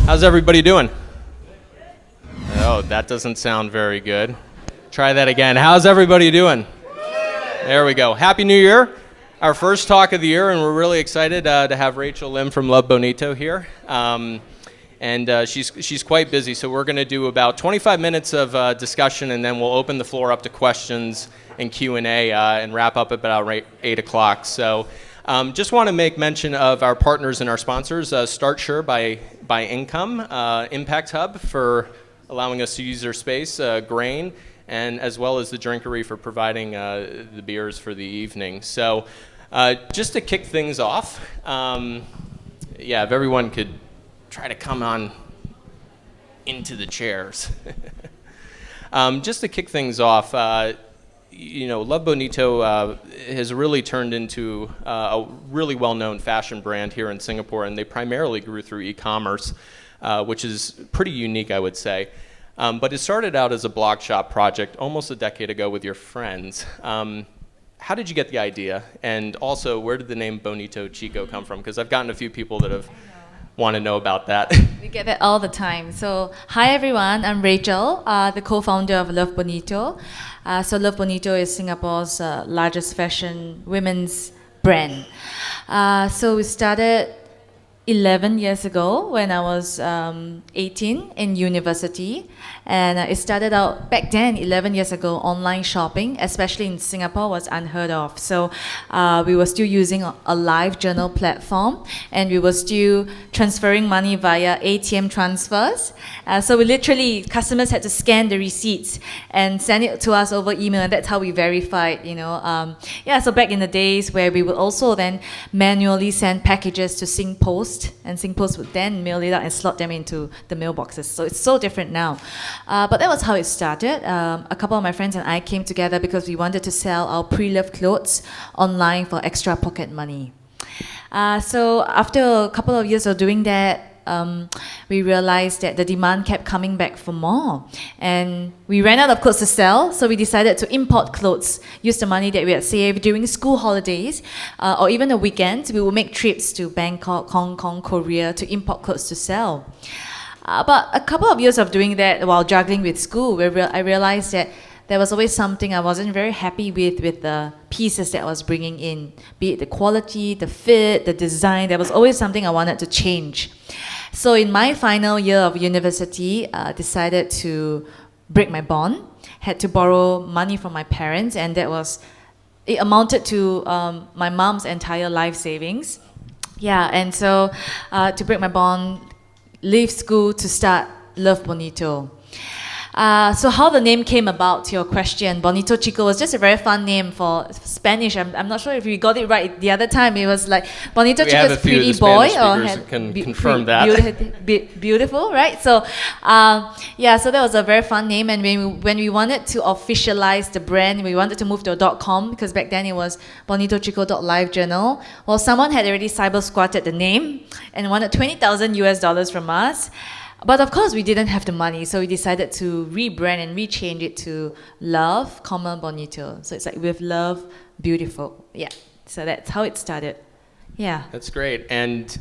How's everybody doing? Oh, that doesn't sound very good. Try that again. How's everybody doing? There we go. Happy New Year. Our first talk of the year, and we're really excited to have Rachel Lim from Love Bonito here. She's quite busy, so we're going to do about 25 minutes of discussion, and then we'll open the floor up to questions and Q&A and wrap up about 8 o'clock. So just want to make mention of our partners and our sponsors, Start Sure by Income, Impact Hub for allowing us to use their space, Grain, and as well as the Drinkery for providing the beers for the evening. So just to kick things off, if everyone could try to come on into the chairs. Just to kick things off, Love Bonito has really turned into a really well-known fashion brand here in Singapore, and they primarily grew through e-commerce, which is pretty unique, I would say. But it started out as a blog shop project almost a decade ago with your friends. How did you get the idea? And also, where did the name Bonito Chico come from? Because I've gotten a few people that have want to know about that. We get that all the time. So, hi everyone, I'm Rachel, the co-founder of Love Bonito. So Love Bonito is Singapore's largest fashion women's brand. So we started 11 years ago when I was 18 in university, and it started out back then 11 years ago. Online shopping, especially in Singapore, was unheard of. So we were still using a live journal platform, and we were still transferring money via ATM transfers. So we literally, customers had to scan the receipts and send it to us over email, and that's how we verified, So back in the days where we would also then manually send packages to SingPost, and SingPost would then mail it out and slot them into the mailboxes. So it's so different now. But that was how it started. A couple of my friends and I came together because we wanted to sell our pre-loved clothes online for extra pocket money. So after a couple of years of doing that, we realized that the demand kept coming back for more, and we ran out of clothes to sell, so we decided to import clothes, use the money that we had saved during school holidays or even the weekends. We would make trips to Bangkok, Hong Kong, Korea to import clothes to sell. But a couple of years of doing that while juggling with school, I realized that there was always something I wasn't very happy with the pieces that I was bringing in, be it the quality, the fit, the design. There was always something I wanted to change. So in my final year of university, decided to break my bond, had to borrow money from my parents, and it amounted to my mom's entire life savings. And so to break my bond, leave school to start Love Bonito. So how the name came about, to your question, Bonito Chico was just a very fun name for Spanish. I'm not sure if we got it right the other time. It was like Bonito Chico is pretty boy, or can confirm that. Beautiful, right? So, so that was a very fun name. And when we wanted to officialize the brand, we wanted to move to a .com, because back then it was bonitochico.livejournal. Well, someone had already cyber squatted the name and wanted $20,000 from us. But of course, we didn't have the money, so we decided to rebrand and rechange it to Love, Bonito. So it's like with love, beautiful. Yeah. So that's how it started. Yeah. That's great. And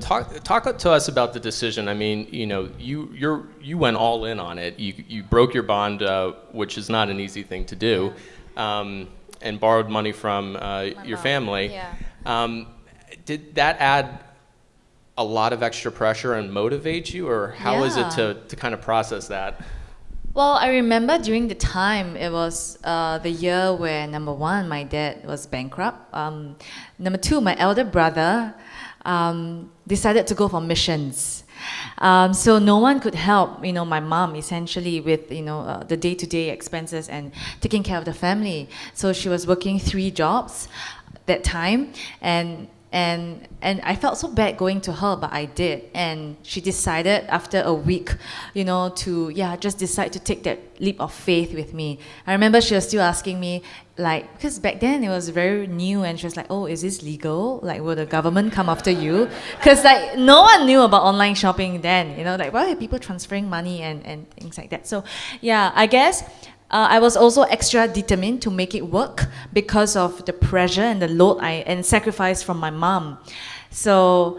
talk to us about the decision. I mean, you went all in on it. You broke your bond, which is not an easy thing to do, and borrowed money from your family. Yeah. Did that add a lot of extra pressure and motivate you, or how is it to kind of process that? Well, I remember during the time, it was the year where, number one, my dad was bankrupt. Number two, my elder brother decided to go for missions. So no one could help, my mom essentially with, the day-to-day expenses and taking care of the family. So she was working 3 jobs that time, and I felt so bad going to her, but I did. And she decided after a week, to just decide to take that leap of faith with me. I remember she was still asking me, because back then it was very new, and she was like, oh, is this legal? Will the government come after you? Because no one knew about online shopping then, why are people transferring money and things like that? So I guess I was also extra determined to make it work because of the pressure and the load and sacrifice from my mom. So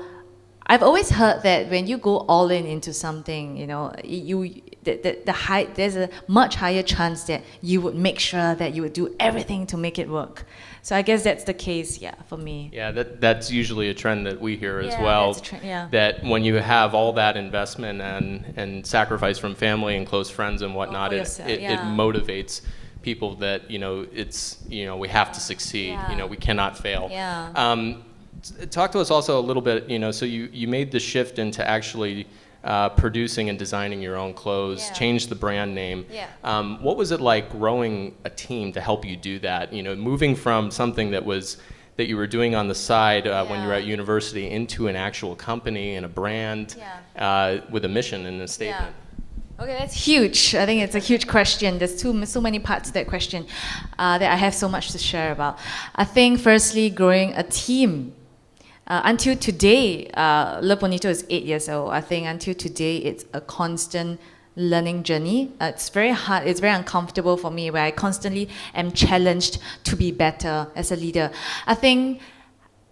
I've always heard that when you go all in into something, you know, there's a much higher chance that you would make sure that you would do everything to make it work. So I guess that's the case, yeah, for me. Yeah, that's usually a trend that we hear as Yeah, well. that's a trend, yeah. That when you have all that investment and sacrifice from family and close friends and whatnot, for it yourself, it yeah. motivates people that, you know, it's, you know, we have to succeed. Yeah. You know, we cannot fail. Yeah. Talk to us also a little bit, you know, so you made the shift into actually producing and designing your own clothes, Yeah. changed the brand name. Yeah. What was it like growing a team to help you do that? You know, moving from something that you were doing on the side when you were at university into an actual company and a brand with a mission and a statement. Yeah. Okay, that's huge. I think it's a huge question. There's so many parts to that question that I have so much to share about. I think firstly, growing a team. Until today, Love Bonito is 8 years old. I think until today, it's a constant learning journey. It's very hard, it's very uncomfortable for me where I constantly am challenged to be better as a leader. I think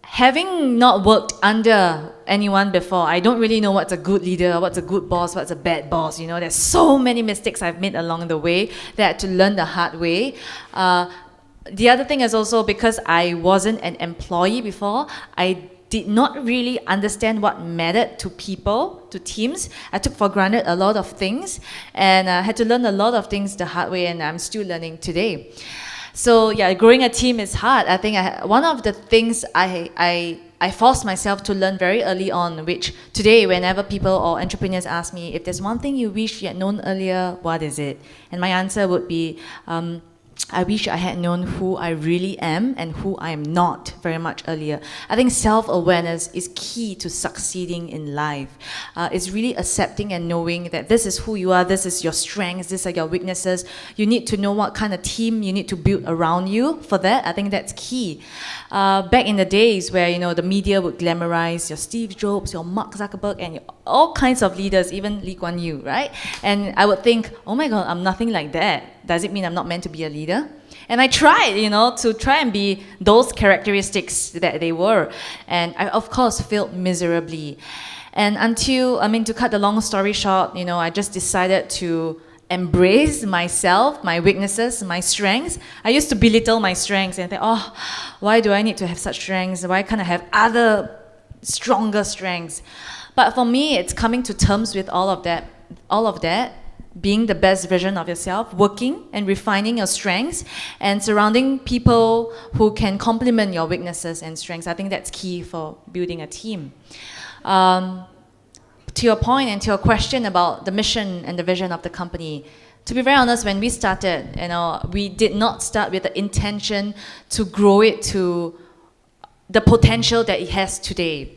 having not worked under anyone before, I don't really know what's a good leader, what's a good boss, what's a bad boss. You know, there's so many mistakes I've made along the way that I had to learn the hard way. The other thing is also because I wasn't an employee before, I did not really understand what mattered to people, to teams. I took for granted a lot of things and I had to learn a lot of things the hard way, and I'm still learning today. So yeah, growing a team is hard. I think one of the things I forced myself to learn very early on, which today whenever people or entrepreneurs ask me, if there's one thing you wish you had known earlier, what is it? And my answer would be, I wish I had known who I really am and who I am not very much earlier. I think self-awareness is key to succeeding in life. It's really accepting and knowing that this is who you are, this is your strengths, these are your weaknesses. You need to know what kind of team you need to build around you for that. I think that's key. Back in the days where, you know, the media would glamorize your Steve Jobs, your Mark Zuckerberg, and all kinds of leaders, even Lee Kuan Yew, right? And I would think, oh my God, I'm nothing like that. Does it mean I'm not meant to be a leader? And I tried, you know, to try and be those characteristics that they were. And I, of course, failed miserably. And to cut the long story short, you know, I just decided to embrace myself, my weaknesses, my strengths. I used to belittle my strengths and think, oh, why do I need to have such strengths? Why can't I have other stronger strengths? But for me, it's coming to terms with all of that, being the best version of yourself, working and refining your strengths, and surrounding people who can complement your weaknesses and strengths. I think that's key for building a team. To your point and to your question about the mission and the vision of the company, to be very honest, when we started, you know, we did not start with the intention to grow it to the potential that it has today.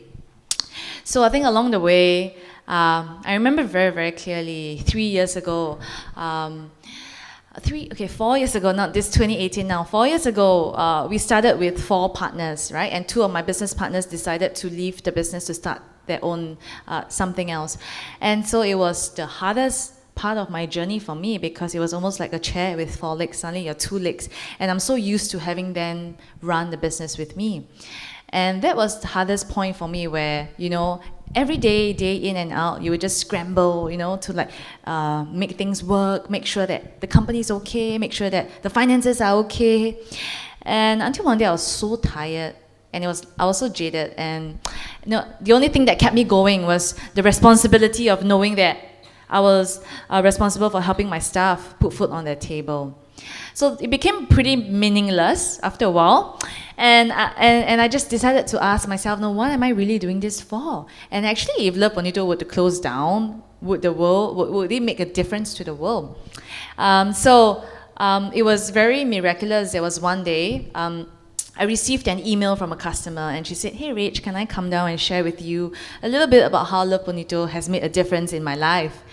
So I think along the way, I remember very, very clearly 3 years ago, 4 years ago, not this 2018 now, 4 years ago, we started with 4 partners, right? And 2 of my business partners decided to leave the business to start their own something else. And so it was the hardest part of my journey for me because it was almost like a chair with 4 legs, suddenly you're 2 legs. And I'm so used to having them run the business with me. And that was the hardest point for me where, you know, every day, day in and out, you would just scramble, you know, to like make things work, make sure that the company is okay, make sure that the finances are okay. And until one day I was so tired and I was so jaded, and you know, the only thing that kept me going was the responsibility of knowing that I was responsible for helping my staff put food on their table. So it became pretty meaningless after a while. And I just decided to ask myself, no, what am I really doing this for? And actually, if Love Bonito were to close down, would it make a difference to the world? It was very miraculous. There was one day, I received an email from a customer and she said, hey Rach, can I come down and share with you a little bit about how Love Bonito has made a difference in my life?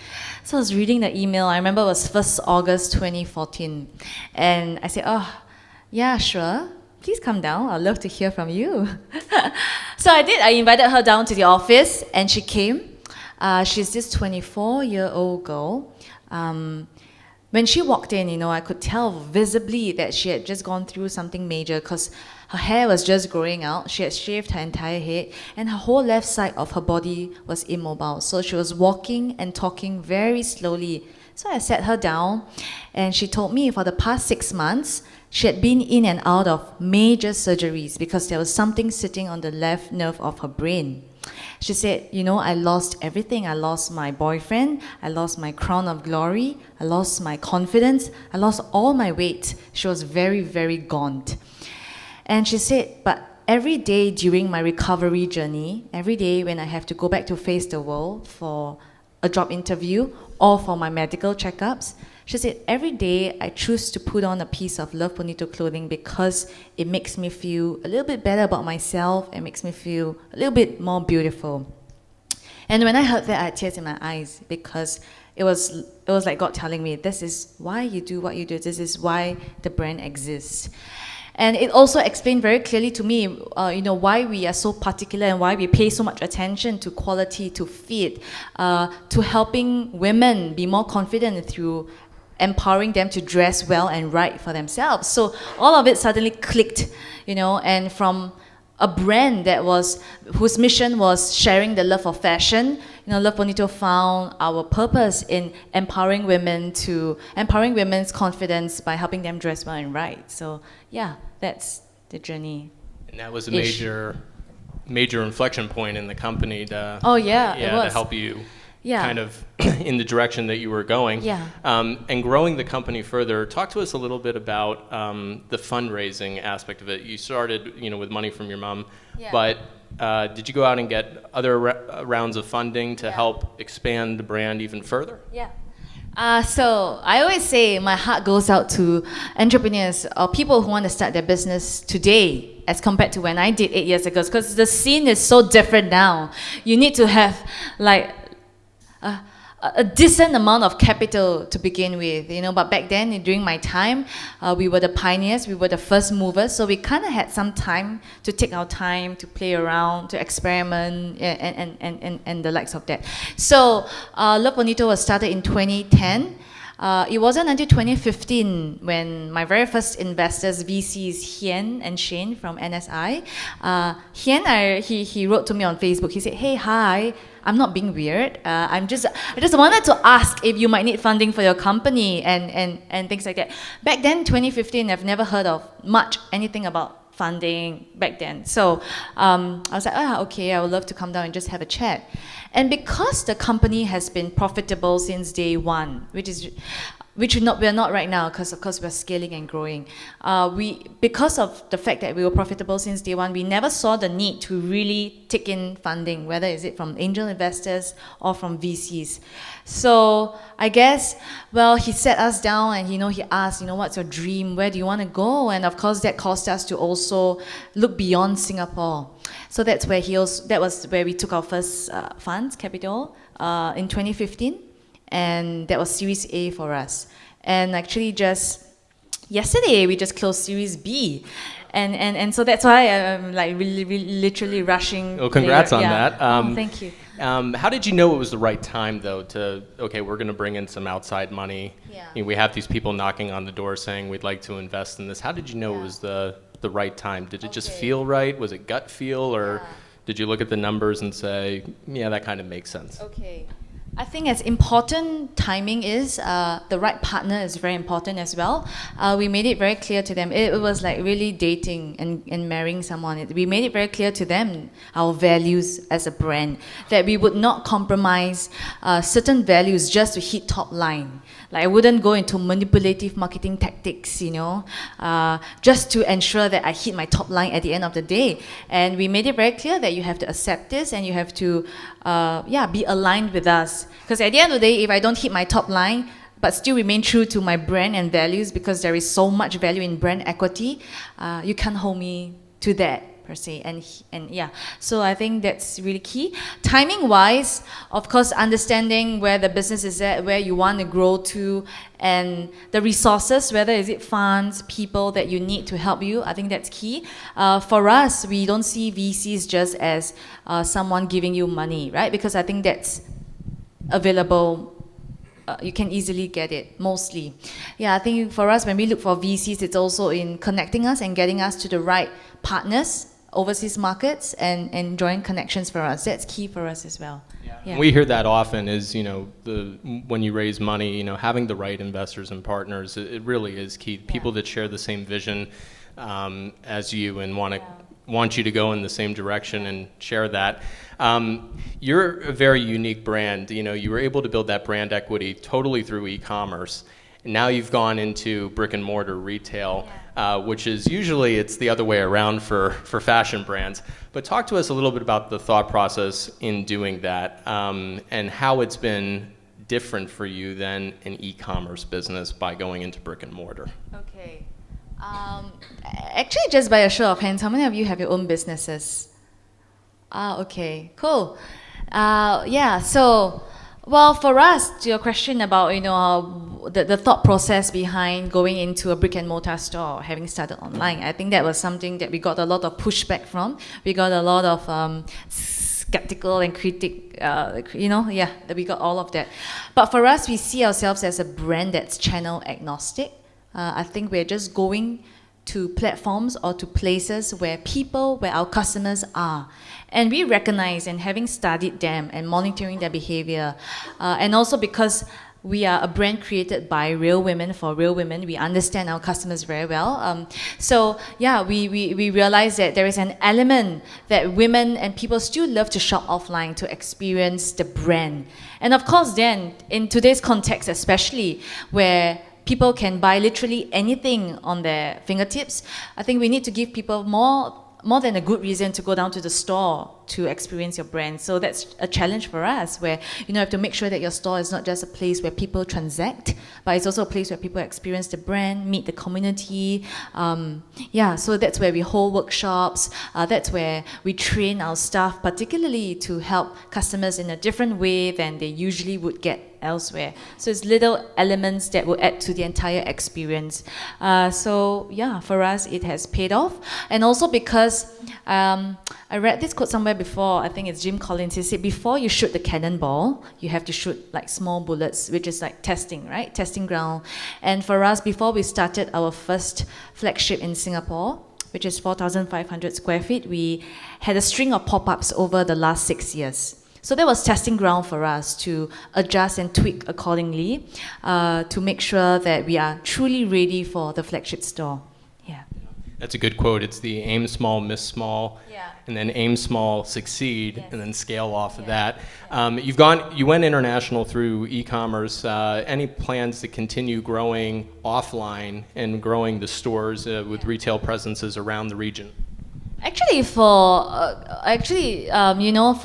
So I was reading the email. I remember it was 1st August 2014. And I said, oh, yeah, sure. Please come down. I'd love to hear from you. So I did. I invited her down to the office and she came. She's this 24-year-old girl. when she walked in, I could tell visibly that she had just gone through something major because her hair was just growing out. She had shaved her entire head, and her whole left side of her body was immobile. So she was walking and talking very slowly. So I sat her down, and she told me for the past 6 months, she had been in and out of major surgeries because there was something sitting on the left nerve of her brain. She said, I lost everything. I lost my boyfriend. I lost my crown of glory. I lost my confidence. I lost all my weight. She was very, very gaunt. And she said, but every day during my recovery journey, every day when I have to go back to face the world for a job interview or for my medical checkups, she said, every day I choose to put on a piece of Love Bonito clothing because it makes me feel a little bit better about myself. It makes me feel a little bit more beautiful. And when I heard that, I had tears in my eyes because it was like God telling me, this is why you do what you do. This is why the brand exists. And it also explained very clearly to me, why we are so particular and why we pay so much attention to quality, to fit, to helping women be more confident through empowering them to dress well and right for themselves. So all of it suddenly clicked, and from a brand whose mission was sharing the love of fashion, Love Bonito found our purpose in empowering women's confidence by helping them dress well and right. So yeah, that's the journey. And that was a major inflection point in the company to to help you kind of in the direction that you were going. Yeah. And growing the company further, talk to us a little bit about the fundraising aspect of it. You started, with money from your mom, but did you go out and get other rounds of funding to help expand the brand even further? Yeah. So I always say my heart goes out to entrepreneurs or people who want to start their business today as compared to when I did 8 years ago, because the scene is so different now. You need to have a decent amount of capital to begin with, but back then during my time, we were the pioneers, we were the first movers, so we kind of had some time to take our time to play around, to experiment, and the likes of that. So Love Bonito was started in 2010. It wasn't until 2015 when my very first investors, VCs, Hien and Shane from NSI, Hien, he wrote to me on Facebook. He said, "Hey, hi, I'm not being weird. I just wanted to ask if you might need funding for your company and things like that." Back then, 2015, I've never heard of anything about funding back then. So I was like, okay, I would love to come down and just have a chat. And because the company has been profitable since day one, we're not right now, because of course we're scaling and growing. Because of the fact that we were profitable since day one, we never saw the need to really take in funding, whether is it from angel investors or from VCs. So I guess, he sat us down and he asked, what's your dream? Where do you want to go? And of course that caused us to also look beyond Singapore. So that was where we took our first funds capital in 2015. And that was Series A for us. And actually just yesterday, we just closed Series B. And so that's why I'm literally rushing. Oh, congrats on that. Thank you. How did you know it was the right time, though, we're going to bring in some outside money. Yeah. We have these people knocking on the door saying, we'd like to invest in this. How did you know it was the right time? Did it just feel right? Was it gut feel? Or did you look at the numbers and say, yeah, that kind of makes sense? Okay. I think as important timing is, the right partner is very important as well. We made it very clear to them. It was like really dating and marrying someone. We made it very clear to them, our values as a brand, that we would not compromise certain values just to hit top line. Like I wouldn't go into manipulative marketing tactics, just to ensure that I hit my top line at the end of the day. And we made it very clear that you have to accept this and you have to, be aligned with us. Because at the end of the day, if I don't hit my top line, but still remain true to my brand and values, because there is so much value in brand equity, you can't hold me to that. Per se, so I think that's really key. Timing wise, of course, understanding where the business is at, where you want to grow to, and the resources, whether is it funds, people that you need to help you. I think that's key. For us, we don't see VCs just as someone giving you money, right? Because I think that's available you can easily get it, mostly. Yeah, I think for us, when we look for VCs, it's also in connecting us and getting us to the right partners, overseas markets, and drawing connections for us. That's key for us as well. Yeah. We hear that often is, when you raise money, having the right investors and partners, it really is key. People that share the same vision as you and want you to go in the same direction and share that. You're a very unique brand. You were able to build that brand equity totally through e-commerce. And now you've gone into brick and mortar retail, which is usually it's the other way around for fashion brands. But talk to us a little bit about the thought process in doing that and how it's been different for you than an e-commerce business by going into brick and mortar. Okay. Actually, just by a show of hands, how many of you have your own businesses? Okay, cool. So, well, for us, to your question about the thought process behind going into a brick and mortar store, having started online, I think that was something that we got a lot of pushback from. We got a lot of skeptical and critic, that we got all of that. But for us, we see ourselves as a brand that's channel agnostic. I think we're just going to platforms or to places where our customers are. And we recognize, and having studied them and monitoring their behavior, and also because we are a brand created by real women for real women, we understand our customers very well. We realize that there is an element that women and people still love to shop offline to experience the brand. And of course then, in today's context especially, where people can buy literally anything on their fingertips, I think we need to give people more than a good reason to go down to the store to experience your brand. So that's a challenge for us, where you have to make sure that your store is not just a place where people transact, but it's also a place where people experience the brand, meet the community. So that's where we hold workshops. That's where we train our staff, particularly to help customers in a different way than they usually would get elsewhere. So it's little elements that will add to the entire experience. For us, it has paid off. And also because I read this quote somewhere before, I think it's Jim Collins. He said, before you shoot the cannonball, you have to shoot like small bullets, which is like testing, right? Testing ground. And for us, before we started our first flagship in Singapore, which is 4,500 square feet, we had a string of pop-ups over the last 6 years. So that was testing ground for us to adjust and tweak accordingly to make sure that we are truly ready for the flagship store. Yeah. That's a good quote. It's the aim small, miss small, and then aim small, succeed, and then scale off of that. You went international through e-commerce. Any plans to continue growing offline and growing the stores with retail presences around the region? Actually, for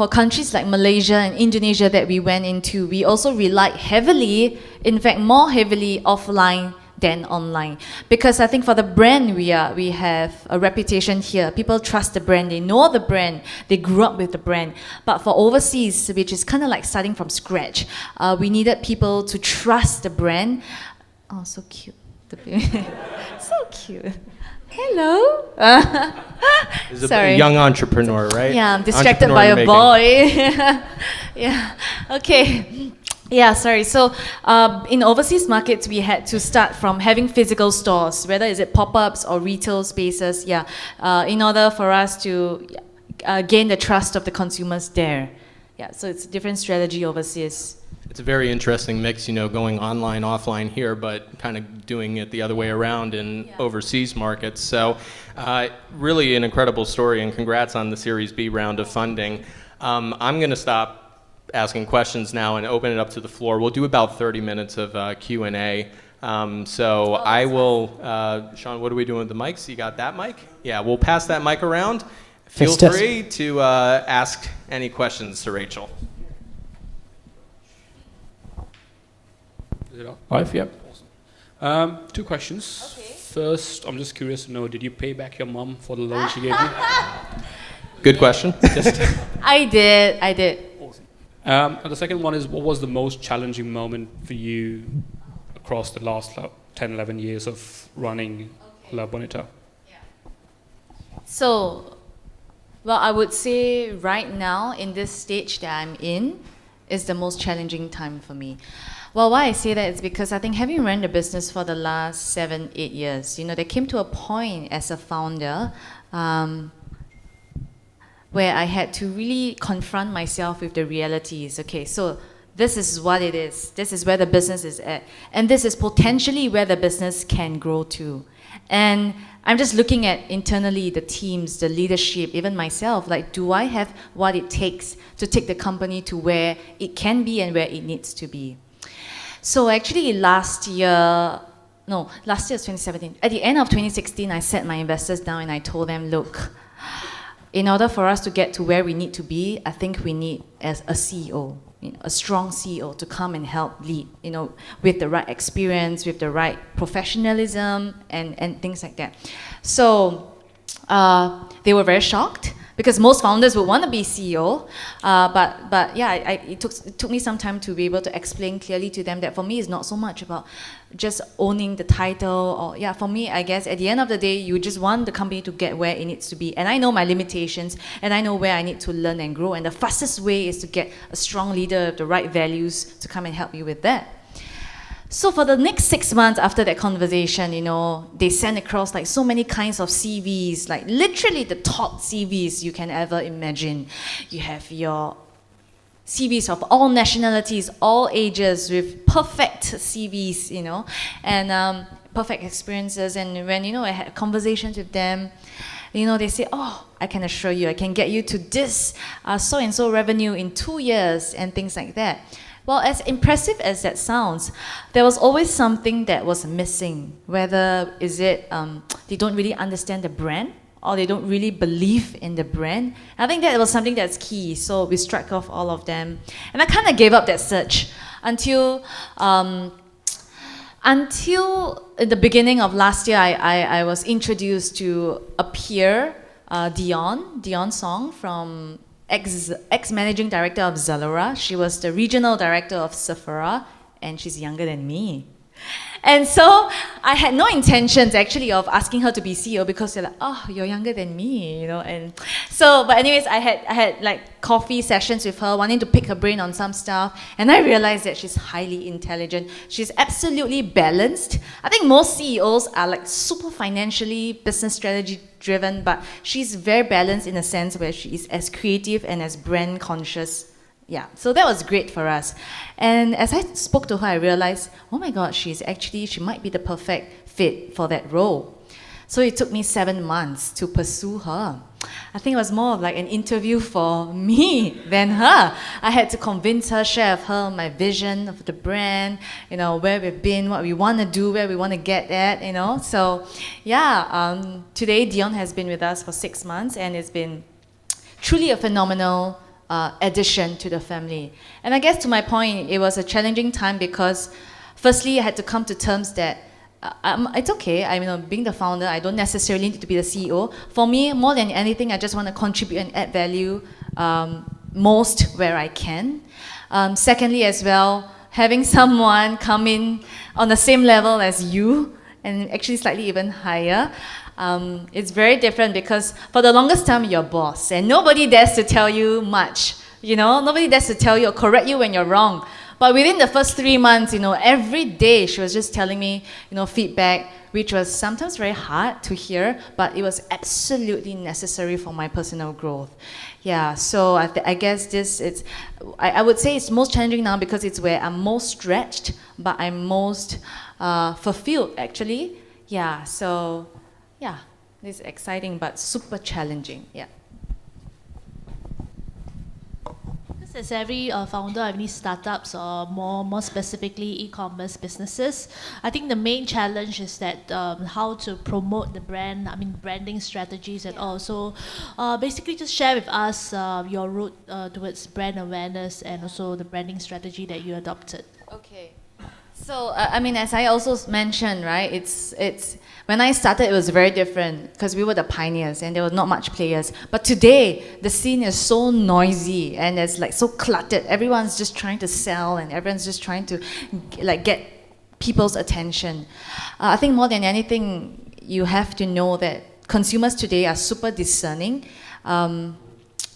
countries like Malaysia and Indonesia that we went into, we also relied heavily, in fact, more heavily offline than online. Because I think for the brand, we have a reputation here. People trust the brand, they know the brand, they grew up with the brand. But for overseas, which is kind of like starting from scratch, we needed people to trust the brand. Oh, so cute. So cute. Hello. There's a young entrepreneur, right? Yeah, I'm distracted by a boy. Yeah. Okay. Yeah, sorry. So in overseas markets, we had to start from having physical stores, whether is it pop-ups or retail spaces, in order for us to gain the trust of the consumers there. Yeah, so it's a different strategy overseas. It's a very interesting mix, going online, offline here, but kind of doing it the other way around in overseas markets. So really an incredible story, and congrats on the Series B round of funding. I'm going to stop asking questions now and open it up to the floor. We'll do about 30 minutes of Q&A. I will, Sean, what are we doing with the mics? You got that mic? Yeah, we'll pass that mic around. Feel free to ask any questions to Rachel. Is it on? Live? Yep. Awesome. 2 questions. Okay. First, I'm just curious to know, did you pay back your mom for the loan she gave you? Good question. I did. Awesome. And the second one is, what was the most challenging moment for you across the last 10, 11 years of running La Bonito? Yeah. So, well, I would say right now, in this stage that I'm in, is the most challenging time for me. Well, why I say that is because I think having run the business for the last 7, 8 years, there came to a point as a founder where I had to really confront myself with the realities. Okay, so this is what it is. This is where the business is at. And this is potentially where the business can grow to. And I'm just looking at internally the teams, the leadership, even myself, like, do I have what it takes to take the company to where it can be and where it needs to be? So actually last year is 2017. At the end of 2016, I sat my investors down and I told them, look, in order for us to get to where we need to be, I think we need as a CEO, a strong CEO to come and help lead, with the right experience, with the right professionalism and things like that. So they were very shocked because most founders would want to be CEO, but yeah, it took me some time to be able to explain clearly to them that for me it's not so much about just owning the title, or for me, I guess at the end of the day, you just want the company to get where it needs to be. And I know my limitations, and I know where I need to learn and grow, and the fastest way is to get a strong leader with the right values to come and help you with that. So for the next 6 months after that conversation, they sent across like so many kinds of CVs, like literally the top CVs you can ever imagine. You have your CVs of all nationalities, all ages, with perfect CVs, and perfect experiences. And when, I had conversations with them, they say, oh, I can assure you, I can get you to this so-and-so revenue in 2 years and things like that. Well, as impressive as that sounds, there was always something that was missing. Whether is it they don't really understand the brand, or they don't really believe in the brand. I think that was something that's key. So we struck off all of them, and I kind of gave up that search until in the beginning of last year, I was introduced to a peer, Dion Song from ex-managing director of Zalora. She was the regional director of Sephora, and she's younger than me. And so I had no intentions actually of asking her to be CEO because they're like, oh, you're younger than me, and so, but anyways, I had like coffee sessions with her, wanting to pick her brain on some stuff, and I realized that she's highly intelligent. She's absolutely balanced. I think most CEOs are like super financially business strategy driven, but she's very balanced in a sense where she is as creative and as brand conscious. Yeah, so that was great for us. And as I spoke to her, I realized, oh my God, she might be the perfect fit for that role. So it took me 7 months to pursue her. I think it was more of like an interview for me than her. I had to convince her, share with her my vision of the brand, where we've been, what we want to do, where we want to get at, So yeah, today Dion has been with us for 6 months, and it's been truly a phenomenal addition to the family. And I guess to my point, it was a challenging time because firstly, I had to come to terms that it's okay. Being the founder, I don't necessarily need to be the CEO. For me, more than anything, I just want to contribute and add value most where I can. Secondly, as well, having someone come in on the same level as you, and actually slightly even higher, it's very different because for the longest time you're boss and nobody dares to tell you much, nobody dares to tell you or correct you when you're wrong. But within the first 3 months, every day she was just telling me, feedback, which was sometimes very hard to hear, but it was absolutely necessary for my personal growth. Yeah, so I guess I would say it's most challenging now because it's where I'm most stretched, but I'm most fulfilled actually. Yeah, so yeah, it's exciting but super challenging. Yeah. As every founder of any startups or more specifically e-commerce businesses, I think the main challenge is that how to promote the brand, branding strategies and all. So basically just share with us your route towards brand awareness and also the branding strategy that you adopted. Okay. So, as I also mentioned, right, it's when I started, it was very different because we were the pioneers and there were not much players. But today, the scene is so noisy and it's like so cluttered. Everyone's just trying to sell and everyone's just trying to get people's attention. I think more than anything, you have to know that consumers today are super discerning.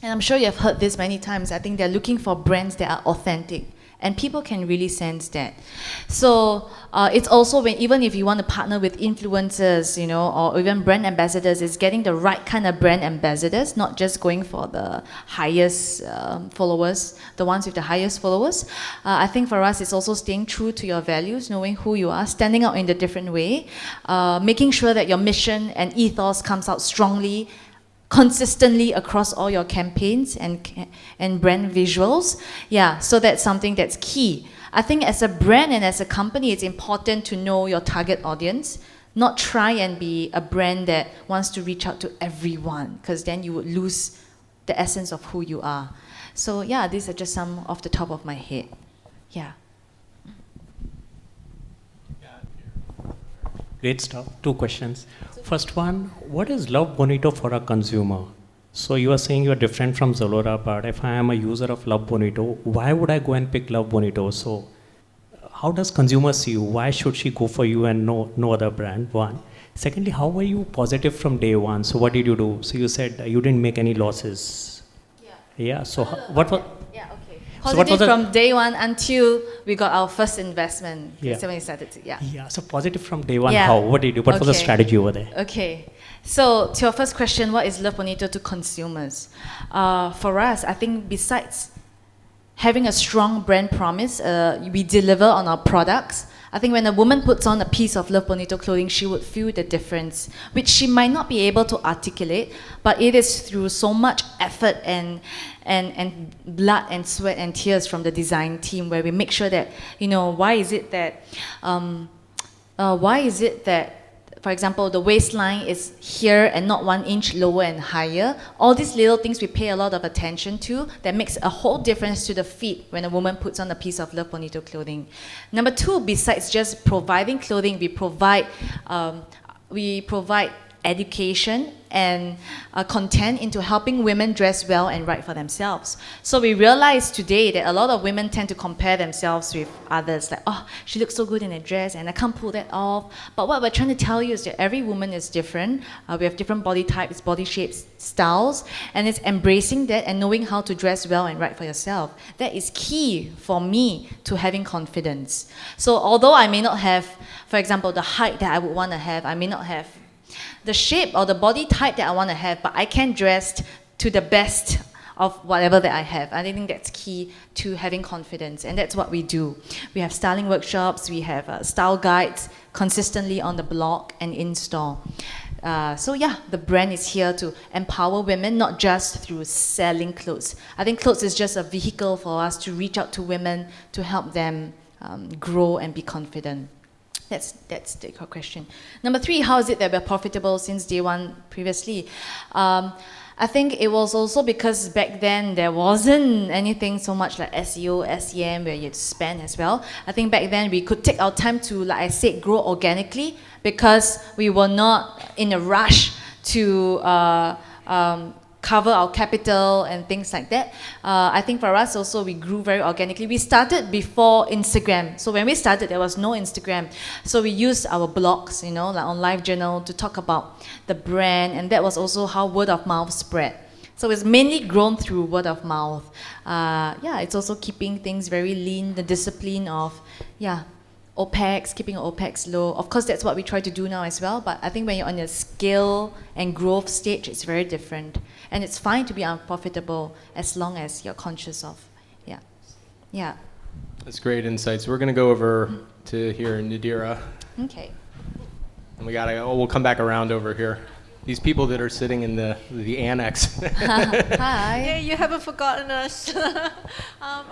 and I'm sure you have heard this many times, I think they're looking for brands that are authentic. And people can really sense that. So it's also when, even if you want to partner with influencers, you know, or even brand ambassadors, it's getting the right kind of brand ambassadors, not just going for the highest followers, the ones with the highest followers. I think for us, it's also staying true to your values, knowing who you are, standing out in a different way, making sure that your mission and ethos comes out strongly, consistently across all your campaigns and brand visuals. Yeah, so that's something that's key. I think as a brand and as a company, it's important to know your target audience, not try and be a brand that wants to reach out to everyone, because then you would lose the essence of who you are. So yeah, these are just some off the top of my head. Yeah. Great stuff. 2 questions. First one, what is Love Bonito for a consumer? So you are saying you are different from Zalora, but if I am a user of Love Bonito, why would I go and pick Love Bonito? So how does consumer see you? Why should she go for you and no other brand? One. Secondly, how were you positive from day one? So what did you do? So you said you didn't make any losses. Yeah. Yeah. So what was? Yeah. Okay. So what Positive was the- from day one until we got our first investment. Yeah. So when we started to, yeah. Yeah. So positive from day one. Yeah. How? What did you do? What was the Okay. strategy over there? Okay. So to your first question, what is Love Bonito to consumers? For us, I think besides having a strong brand promise, we deliver on our products. I think when a woman puts on a piece of Love Bonito clothing, she would feel the difference, which she might not be able to articulate, but it is through so much effort and blood and sweat and tears from the design team, where we make sure that, you know, why is it that, for example, the waistline is here and not 1 inch lower and higher. All these little things we pay a lot of attention to that makes a whole difference to the feet when a woman puts on a piece of Love Bonito clothing. Number 2, besides just providing clothing, we provide education and content into helping women dress well and right for themselves. So we realize today that a lot of women tend to compare themselves with others, like, oh, she looks so good in a dress and I can't pull that off. But what we're trying to tell you is that every woman is different. We have different body types, body shapes, styles, and it's embracing that and knowing how to dress well and right for yourself. That is key for me to having confidence. So although I may not have, for example, the height that I would want to have, I may not have the shape or the body type that I want to have, but I can dress to the best of whatever that I have. I think that's key to having confidence, and that's what we do. We have styling workshops, we have style guides consistently on the blog and in store. So yeah, the brand is here to empower women, not just through selling clothes. I think clothes is just a vehicle for us to reach out to women, to help them grow and be confident. That's the question. Number 3, how is it that we're profitable since day one previously? I think it was also because back then there wasn't anything so much like SEO, SEM where you'd spend as well. I think back then we could take our time to, like I said, grow organically because we were not in a rush to cover our capital and things like that. I think for us also, we grew very organically. We started before Instagram. So when we started, there was no Instagram. So we used our blogs, you know, like on LiveJournal to talk about the brand. And that was also how word of mouth spread. So it's mainly grown through word of mouth. Yeah, it's also keeping things very lean, the discipline of, yeah, OPEX, keeping OPEX low. Of course, that's what we try to do now as well. But I think when you're on a scale and growth stage, it's very different. And it's fine to be unprofitable as long as you're conscious of, yeah. That's great insights. We're going to go over to here, Nadira. Okay. And we'll come back around over here. These people that are sitting in the annex. Hi. Yeah, you haven't forgotten us.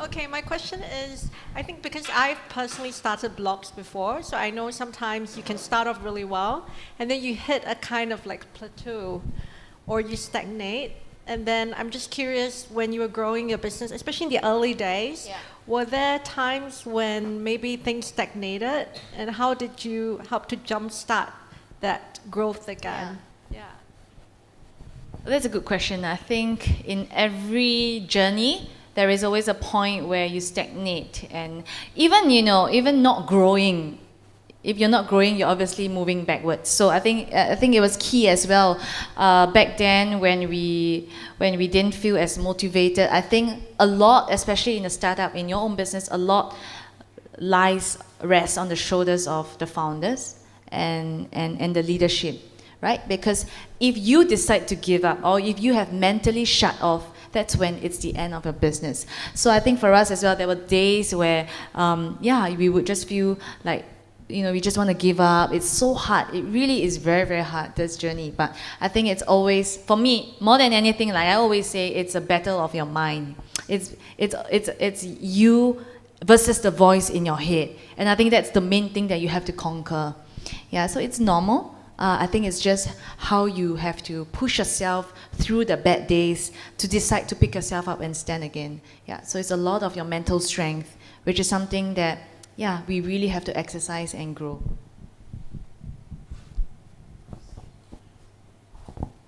Okay, my question is, I think because I've personally started blogs before, so I know sometimes you can start off really well, and then you hit a kind of like plateau, or you stagnate. And then I'm just curious, when you were growing your business, especially in the early days, were there times when maybe things stagnated? And how did you help to jumpstart that growth again? Yeah. That's a good question. I think in every journey, there is always a point where you stagnate. And even, you know, even not growing, if you're not growing, you're obviously moving backwards. So I think it was key as well. Back then, when we didn't feel as motivated, I think a lot, especially in a startup, in your own business, a lot rests on the shoulders of the founders and the leadership, right? Because if you decide to give up, or if you have mentally shut off, that's when it's the end of your business. So I think for us as well, there were days where, we would just feel like, we just want to give up. It's so hard. It really is very, very hard, this journey. But I think it's always, for me, more than anything, like I always say, it's a battle of your mind. It's you versus the voice in your head. And I think that's the main thing that you have to conquer. Yeah, so it's normal. I think it's just how you have to push yourself through the bad days to decide to pick yourself up and stand again. Yeah, so it's a lot of your mental strength, which is something that, we really have to exercise and grow.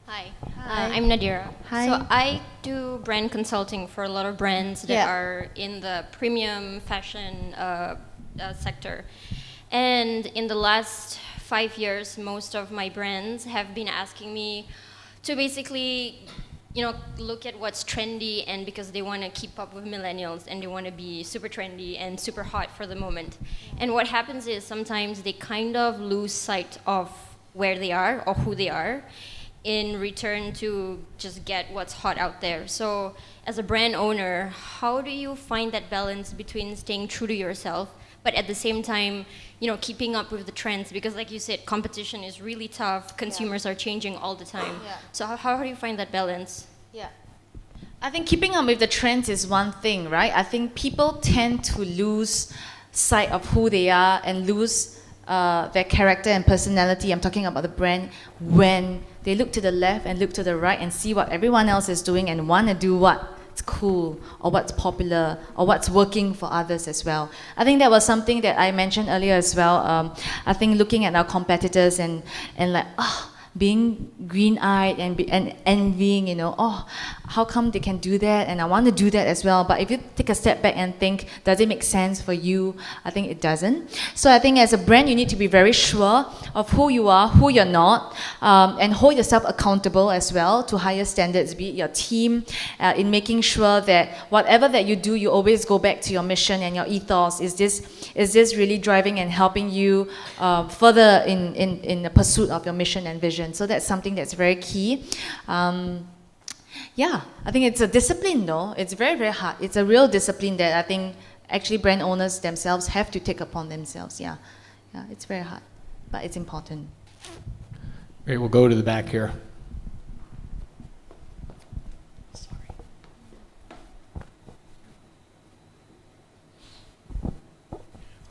Hi, Hi. I'm Nadira. Hi. So I do brand consulting for a lot of brands that are in the premium fashion sector. And in the last 5 years, most of my brands have been asking me to basically, look at what's trendy, and because they want to keep up with millennials and they want to be super trendy and super hot for the moment. And what happens is sometimes they kind of lose sight of where they are or who they are in return to just get what's hot out there. So as a brand owner, how do you find that balance between staying true to yourself, but at the same time, keeping up with the trends? Because like you said, competition is really tough. Consumers are changing all the time. Yeah. So how do you find that balance? Yeah. I think keeping up with the trends is one thing, right? I think people tend to lose sight of who they are and lose their character and personality. I'm talking about the brand when they look to the left and look to the right and see what everyone else is doing and want to do what's cool or what's popular or what's working for others as well. I think that was something that I mentioned earlier as well. I think looking at our competitors and like, being green-eyed and envying, how come they can do that and I want to do that as well. But if you take a step back and think, does it make sense for you? I think it doesn't. So I think as a brand, you need to be very sure of who you are, who you're not, and hold yourself accountable as well to higher standards, be it your team, in making sure that whatever that you do, you always go back to your mission and your ethos. Is this really driving and helping you further in the pursuit of your mission and vision? So that's something that's very key. I think it's a discipline though. It's very, very hard. It's a real discipline that I think actually brand owners themselves have to take upon themselves. Yeah, it's very hard, but it's important. Great, we'll go to the back here.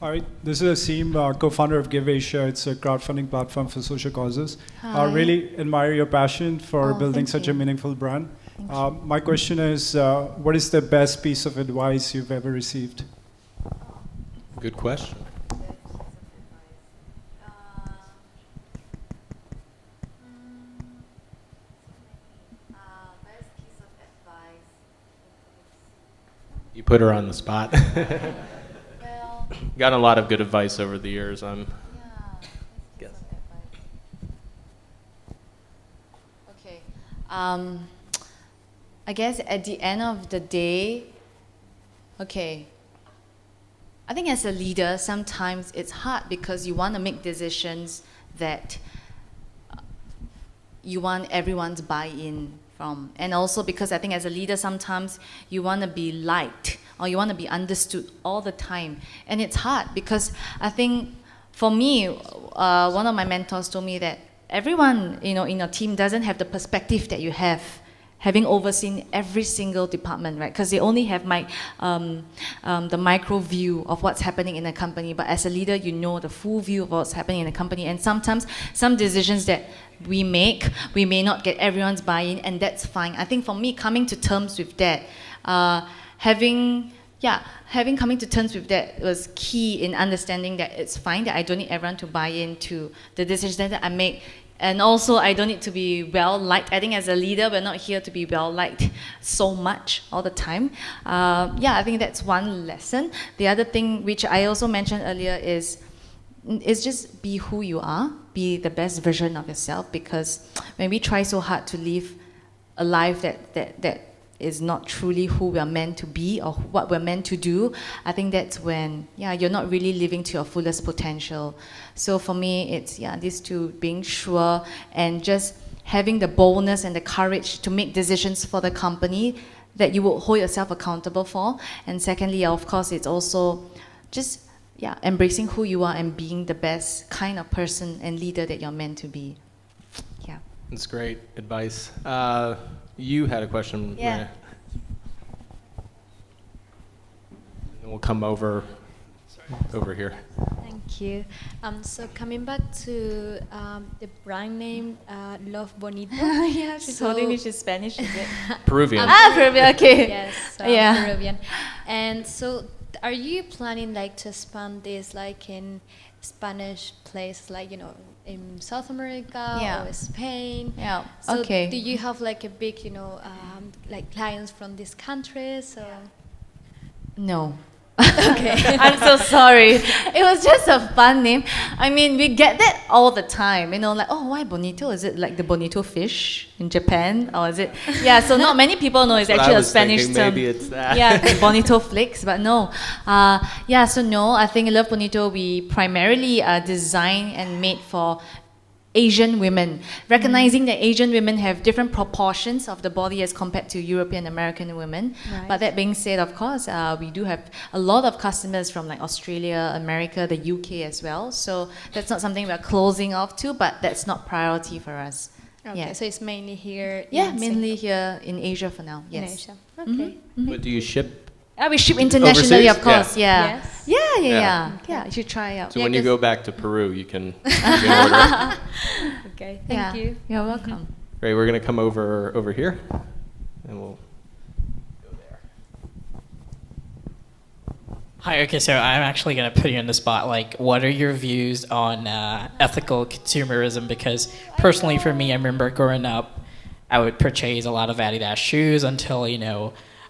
All right, this is Aseem, co-founder of Give Asia. It's a crowdfunding platform for social causes. I really admire your passion for building such a meaningful brand. My question is, what is the best piece of advice you've ever received? Good question. You put her on the spot. Gotten a lot of good advice over the years. Guess. Okay. I guess at the end of the day, I think as a leader, sometimes it's hard because you want to make decisions that you want everyone's buy-in from. And also because I think as a leader, sometimes you want to be liked or you want to be understood all the time. And it's hard because I think for me, one of my mentors told me that everyone, in your team doesn't have the perspective that you have, having overseen every single department, right? Because they only have the micro view of what's happening in a company. But as a leader, you know the full view of what's happening in a company. And sometimes some decisions that we make, we may not get everyone's buy-in, and that's fine. I think for me, coming to terms with that, having coming to terms with that was key in understanding that it's fine that I don't need everyone to buy into the decisions that I make. And also, I don't need to be well-liked. I think as a leader, we're not here to be well-liked so much all the time. I think that's one lesson. The other thing, which I also mentioned earlier, is it's just be who you are, be the best version of yourself, because when we try so hard to live a life that is not truly who we are meant to be or what we're meant to do, I think that's when, you're not really living to your fullest potential. So for me, it's, these two, being sure and just having the boldness and the courage to make decisions for the company that you will hold yourself accountable for. And secondly, of course, it's also just, embracing who you are and being the best kind of person and leader that you're meant to be. Yeah. That's great advice. You had a question. Yeah. Maria. And we'll come over here. Thank you. So coming back to the brand name, Love Bonito. Yeah, she's holding me. She's Spanish, is it? Peruvian. Peruvian, okay. Yes, Yeah. Peruvian. And so are you planning like to expand this like in Spanish places like, in South America or Spain? Yeah, So okay. do you have like a big, like clients from these countries? Or? No. Okay. I'm so sorry. It was just a fun name. I mean, we get that all the time. Like, oh, why Bonito? Is it like the Bonito fish in Japan? Or is it? Yeah, so not many people know it's actually a Spanish term. Maybe it's that. Yeah, Bonito flakes, but no. So no, I think Love Bonito, we primarily design and made for Asian women, recognizing that Asian women have different proportions of the body as compared to European American women. Right. But that being said, of course, we do have a lot of customers from like Australia, America, the UK as well. So that's not something we're closing off to, but that's not priority for us. Okay, so it's mainly here. Yeah, in mainly Singapore. here in Asia for now. In Yes. Asia. Okay. But do you ship? We ship internationally, Overseas? of course. Yeah. Yes. Yeah. You should try out. So when you go back to Peru, you can order. Okay, thank you. You're welcome. Great. We're gonna come over here, and we'll go there. Hi, okay, so I'm actually going to put you on the spot. Like, what are your views on ethical consumerism? Because personally, for me, I remember growing up, I would purchase a lot of Adidas shoes until,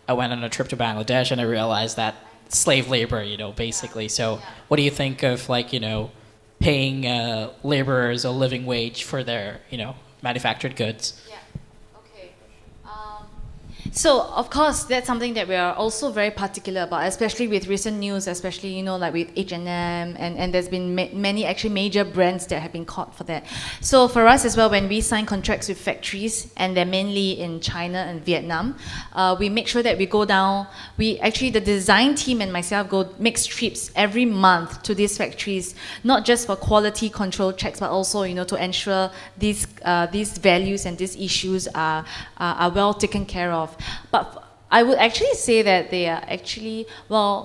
I went on a trip to Bangladesh and I realized that slave labor, basically. So what do you think of, like, paying laborers a living wage for their, manufactured goods? So, of course, that's something that we are also very particular about, especially with recent news, especially, like with H&M, and there's been many actually major brands that have been caught for that. So for us as well, when we sign contracts with factories, and they're mainly in China and Vietnam, we make sure that we go down, the design team and myself make trips every month to these factories, not just for quality control checks, but also, to ensure these values and these issues are well taken care of. But I would actually say that they are actually,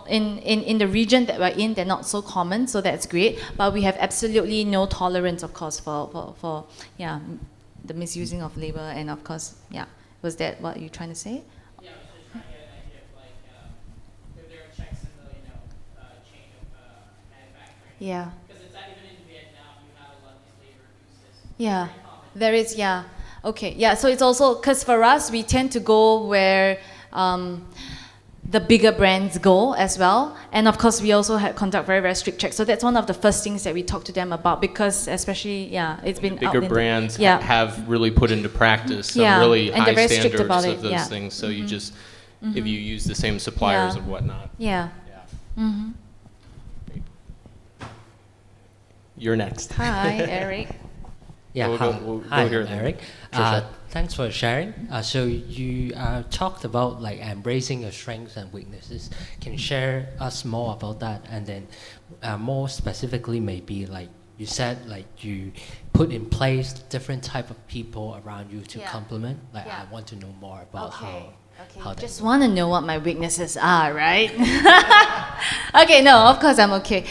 in the region that we're in, they're not so common, so that's great. But we have absolutely no tolerance, of course, for the misusing of labor, and of course, was that what you're trying to say? Yeah, I was just trying to get an idea of, like, if there are checks in the, chain of manufacturing. Yeah. Because it's that even in Vietnam, you have a lot of these labor abuses. Yeah, there is, Okay, so it's also, because for us, we tend to go where the bigger brands go as well. And of course, we also conduct very, very strict checks. So that's one of the first things that we talk to them about, because especially, it's been Bigger brands have really put into practice some really and they're high very strict standards about of it, those things. So you just, if you use the same suppliers and whatnot. Yeah. You're next. Hi, Eric. Yeah, We'll hi, go here I'm then. Eric. Sure. Thanks for sharing. So you talked about like embracing your strengths and weaknesses. Can you share us more about that? And then more specifically, maybe like you said, like you put in place different type of people around you to complement. Like I want to know more about how that Just want to know what my weaknesses are, right? Okay, no, of course I'm okay.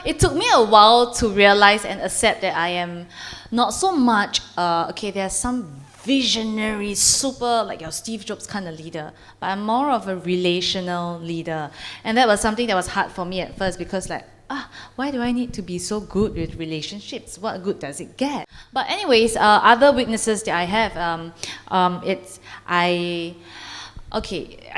It took me a while to realize and accept that I am not so much, there's some visionary, super, like your Steve Jobs kind of leader, but I'm more of a relational leader. And that was something that was hard for me at first, because why do I need to be so good with relationships? What good does it get? But anyways, other weaknesses that I have, I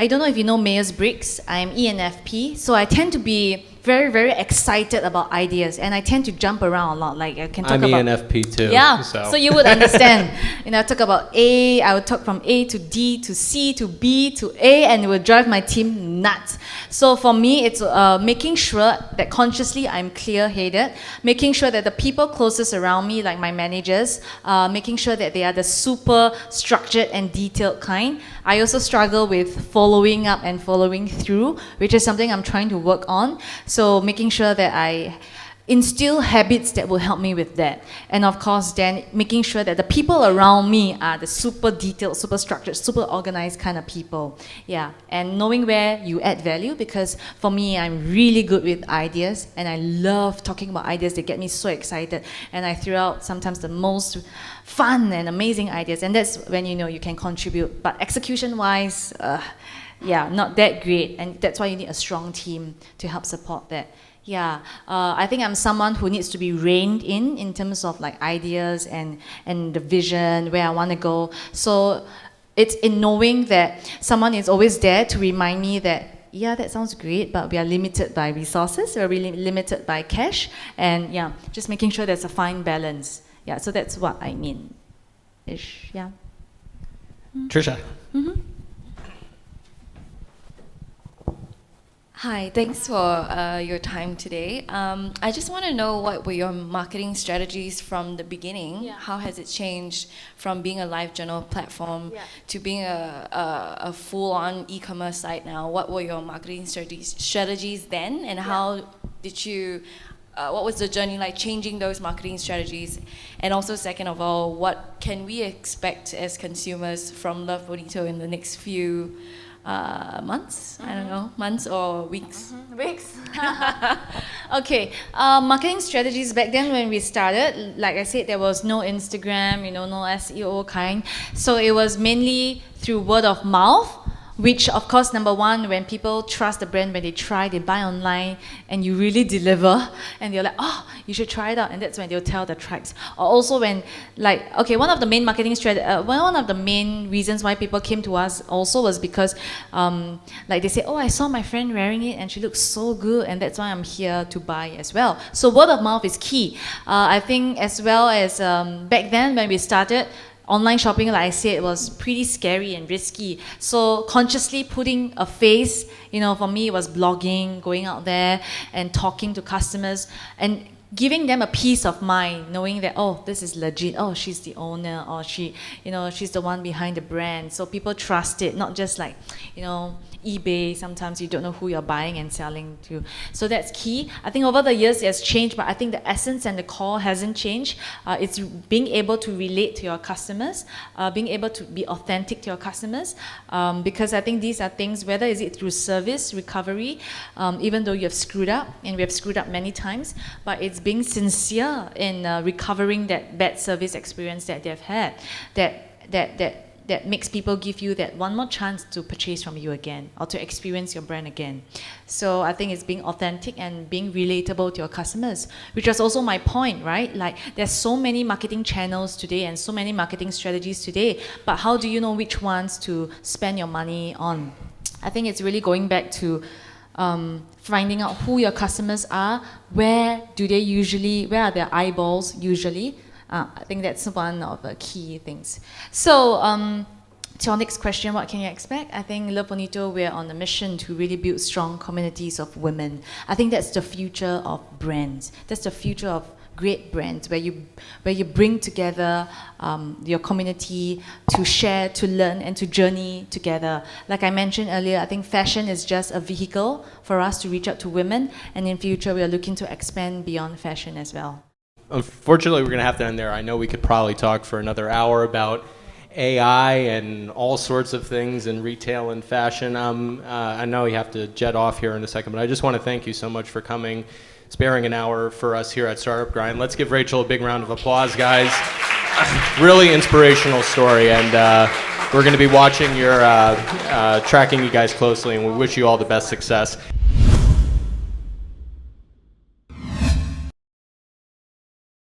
don't know if you know Myers-Briggs. I'm ENFP, so I tend to be very, very excited about ideas, and I tend to jump around a lot. Like I can talk I'm about ENFP too. yeah, so you would understand. I talk about A, I would talk from A to D to C to B to A, and it would drive my team nuts. So for me, it's making sure that consciously I'm clear-headed, making sure that the people closest around me, like my managers, making sure that they are the super structured and detailed kind. I also struggle with following up and following through, which is something I'm trying to work on. So making sure that I instill habits that will help me with that. And of course, then making sure that the people around me are the super detailed, super structured, super organized kind of people. Yeah, and knowing where you add value, because for me, I'm really good with ideas, and I love talking about ideas. They get me so excited, and I throw out sometimes the most fun and amazing ideas, and that's when you can contribute. But execution-wise, yeah, not that great, and that's why you need a strong team to help support that. Yeah, I think I'm someone who needs to be reined in terms of like ideas and the vision, where I want to go. So it's in knowing that someone is always there to remind me that, yeah, that sounds great, but we are limited by resources, we're really limited by cash, and yeah, just making sure there's a fine balance. Yeah, so that's what I mean. Ish, yeah. Trisha. Mm-hmm. Hi, thanks for your time today. I just want to know, what were your marketing strategies from the beginning? Yeah. How has it changed from being a live journal platform to being a full-on e-commerce site now? What were your marketing strategies then, and how did you, what was the journey like changing those marketing strategies? And also, second of all, what can we expect as consumers from Love Bonito in the next few months? I don't know, months or weeks? Weeks. Okay, marketing strategies back then when we started, like I said, there was no Instagram, no SEO kind. So it was mainly through word of mouth, which of course, number one, when people trust the brand, when they try, they buy online, and you really deliver, and they're like, oh, you should try it out, and that's when they'll tell the tribes. Or also when, like, okay, one of the main marketing one of the main reasons why people came to us also was because, like they say, oh, I saw my friend wearing it, and she looks so good, and that's why I'm here to buy as well. So word of mouth is key. I think as well as back then when we started, online shopping, like I said, was pretty scary and risky. So consciously putting a face, for me, it was blogging, going out there and talking to customers and giving them a peace of mind, knowing that, oh, this is legit, oh, she's the owner, or she's the one behind the brand. So people trust it, not just like, eBay, sometimes you don't know who you're buying and selling to. So that's key. I think over the years it has changed, but I think the essence and the core hasn't changed. It's being able to relate to your customers, being able to be authentic to your customers, because I think these are things, whether is it through service, recovery, even though you have screwed up, and we have screwed up many times, but it's being sincere in recovering that bad service experience that they've had, that makes people give you that one more chance to purchase from you again, or to experience your brand again. So I think it's being authentic and being relatable to your customers, which was also my point, right? Like, there's so many marketing channels today and so many marketing strategies today, but how do you know which ones to spend your money on? I think it's really going back to finding out who your customers are, where are their eyeballs usually. I think that's one of the key things. So, to our next question, what can you expect? I think Love Bonito, we're on a mission to really build strong communities of women. I think that's the future of brands. That's the future of great brands, where you bring together your community to share, to learn, and to journey together. Like I mentioned earlier, I think fashion is just a vehicle for us to reach out to women, and in future we are looking to expand beyond fashion as well. Unfortunately, we're going to have to end there. I know we could probably talk for another hour about AI and all sorts of things in retail and fashion. I know you have to jet off here in a second, but I just want to thank you so much for coming, sparing an hour for us here at Startup Grind. Let's give Rachel a big round of applause, guys. Really inspirational story, and we're going to be watching tracking you guys closely, and we wish you all the best success.